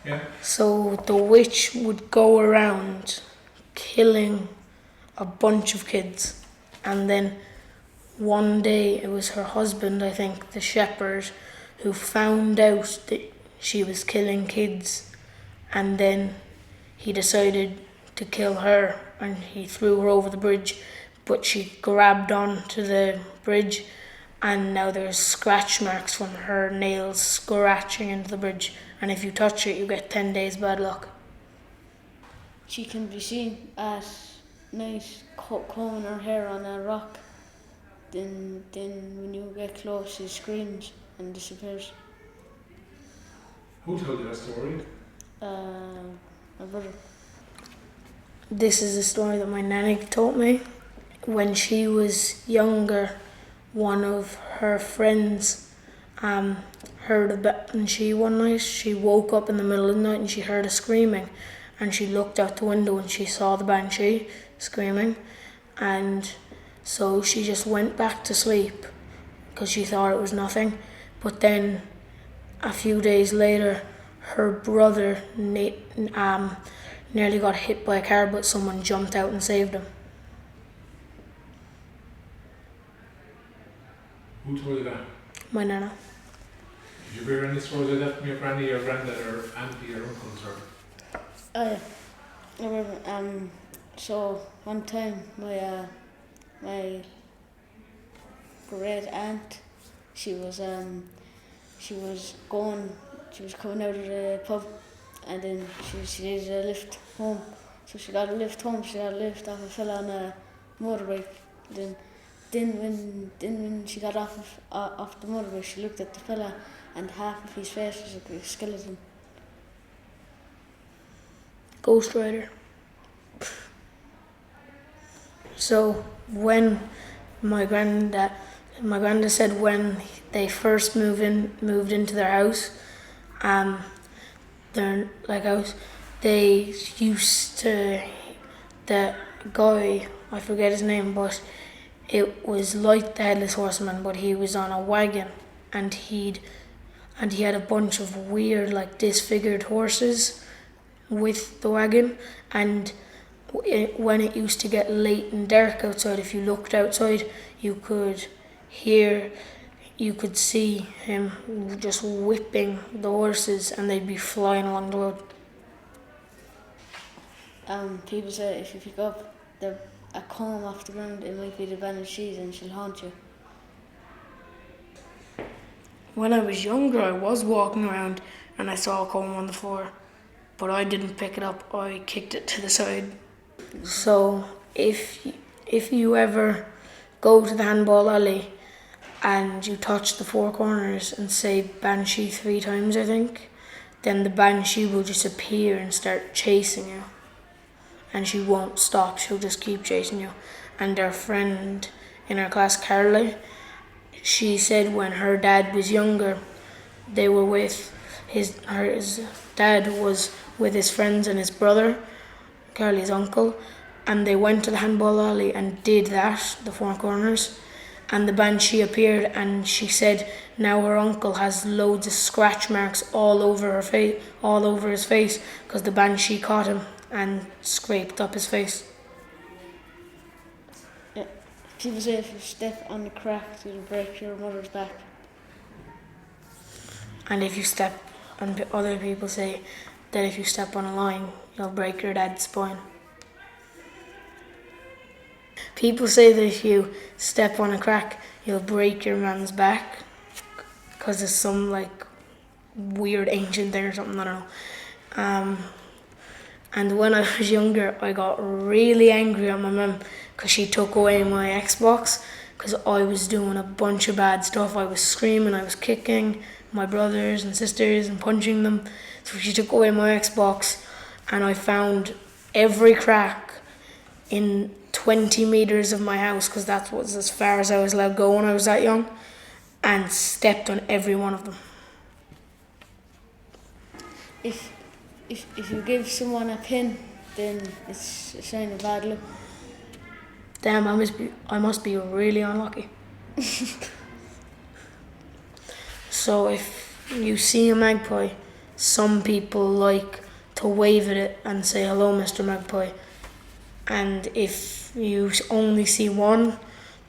Yeah. So the witch would go around killing a bunch of kids, and then one day it was her husband, I think, the shepherd, who found out that she was killing kids, and then he decided to kill her and he threw her over the bridge, but she grabbed onto the bridge and now there's scratch marks from her nails scratching into the bridge, and if you touch it you get 10 days bad luck. She can be seen at night combing her hair on a rock. Then when you get close, she screams and disappears. Who told you that story? My brother. This is a story that my nanny told me. When she was younger, one of her friends heard a banshee one night. She woke up in the middle of the night and she heard a screaming, and she looked out the window and she saw the banshee screaming, and so she just went back to sleep because she thought it was nothing. But then a few days later, her brother nearly got hit by a car, but someone jumped out and saved him. Who told you that? My nana. Did you hear any stories like that from your granny or granddad or auntie or uncles or? Oh yeah. I remember, so one time my great aunt, she was coming out of the pub, and then she needed a lift home. So she got a lift home. She got a lift off a fella on a motorbike. Then when she got off the motorbike, she looked at the fella, and half of his face was like a skeleton. Ghost Rider. So when my granddad said when they first moved into their house, they used to, the guy, I forget his name, but it was like the Headless Horseman, but he was on a wagon, and he had a bunch of weird, like, disfigured horses with the wagon, and when it used to get late and dark outside, if you looked outside, you could see him just whipping the horses, and they'd be flying along the road. People say if you pick up a comb off the ground, it might be the Banshee and she'll haunt you. When I was younger, I was walking around and I saw a comb on the floor, but I didn't pick it up, I kicked it to the side. So if you ever go to the Handball Alley and you touch the four corners and say Banshee 3 times, I think, then the Banshee will just appear and start chasing you. And she won't stop, she'll just keep chasing you. And our friend in our class, Carly, she said when her dad was younger, they were with his dad was with his friends and his brother, Carly's uncle, and they went to the Handball Alley and did that, the four corners, and the Banshee appeared, and she said now her uncle has loads of scratch marks all over his face, because the Banshee caught him and scraped up his face. Yeah. People say if you step on the crack, you'll break your mother's back. And if you step, and other people say that if you step on a line, you'll break your dad's spine. People say that if you step on a crack, you'll break your man's back, because it's some like weird ancient thing or something, I don't know. And when I was younger, I got really angry at my mum because she took away my Xbox, because I was doing a bunch of bad stuff. I was screaming, I was kicking my brothers and sisters and punching them. So she took away my Xbox, and I found every crack in 20 meters of my house, because that was as far as I was allowed to go when I was that young, and stepped on every one of them. If you give someone a pin, then it's a sign of bad luck. Damn, I must be really unlucky. So if you see a magpie some people like to wave at it and say, "Hello, Mr. Magpie." And if you only see one,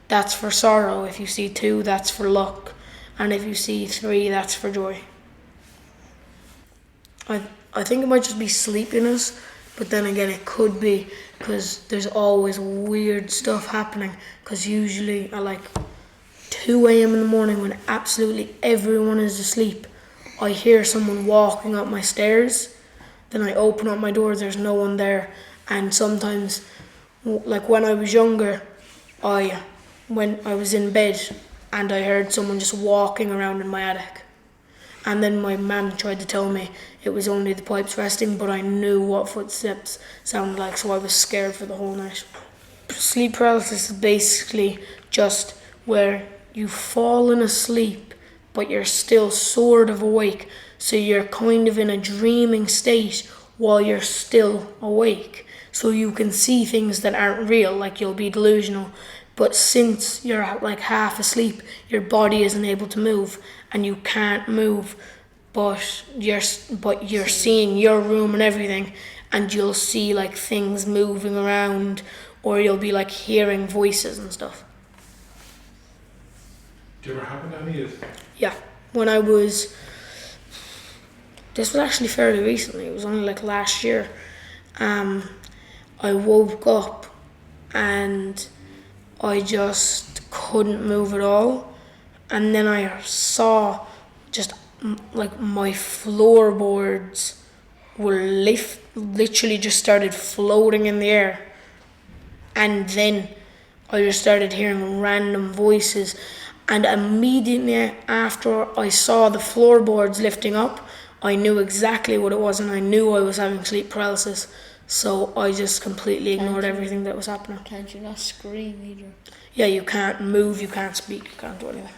that's for sorrow. If you see two, that's for luck. And if you see three, that's for joy. I think it might just be sleepiness, but then again it could be because there's always weird stuff happening, because usually at like 2 a.m. in the morning, when absolutely everyone is asleep, I hear someone walking up my stairs. Then I open up my door, there's no one there. And sometimes, like when I was younger, when I was in bed and I heard someone just walking around in my attic. And then my mum tried to tell me it was only the pipes resting, but I knew what footsteps sounded like, so I was scared for the whole night. Sleep paralysis is basically just where you've fallen asleep, but you're still sort of awake. So you're kind of in a dreaming state while you're still awake. So you can see things that aren't real, like you'll be delusional. But since you're like half asleep, your body isn't able to move and you can't move, but you're seeing your room and everything, and you'll see like things moving around, or you'll be like hearing voices and stuff. Do you ever happen to any of it? Yeah, this was actually fairly recently, it was only like last year. I woke up and I just couldn't move at all, and then I saw just like my floorboards were literally just started floating in the air, and then I just started hearing random voices, and immediately after I saw the floorboards lifting up, I knew exactly what it was, and I knew I was having sleep paralysis. So I just completely ignored everything that was happening. Can't you not scream either? Yeah, you can't move, you can't speak, you can't do anything.